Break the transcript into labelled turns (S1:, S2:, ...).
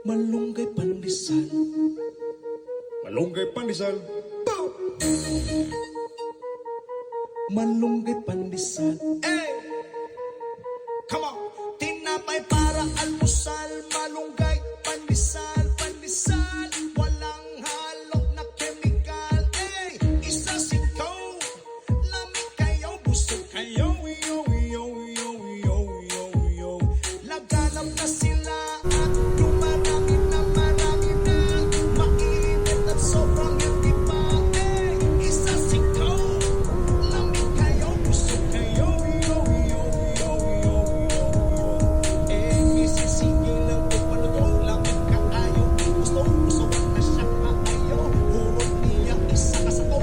S1: Malunggay pandesal.
S2: Malunggay pandesal.
S1: Malunggay pandesal.
S2: Hey! Come on!
S1: Tinapay para almusal. Malunggay pandesal, pandesal. Walang halok na chemical. Hey! Isa sikaw. Lamig kayo, busog kayo.
S2: Yo, yo, yo, yo, yo, yo.
S1: Laganap na sila at dumarami na marami na. Mainit at sobrang hindi pa. Hey! Isa sikaw. Lamig kayo, busog kayo.
S2: Yo, yo, yo, yo, yo.
S1: Eh, misisigil lang ito palutong. Lamig ka ayaw. Gusto na siya kaayaw. Hurot niya isa ka sa to.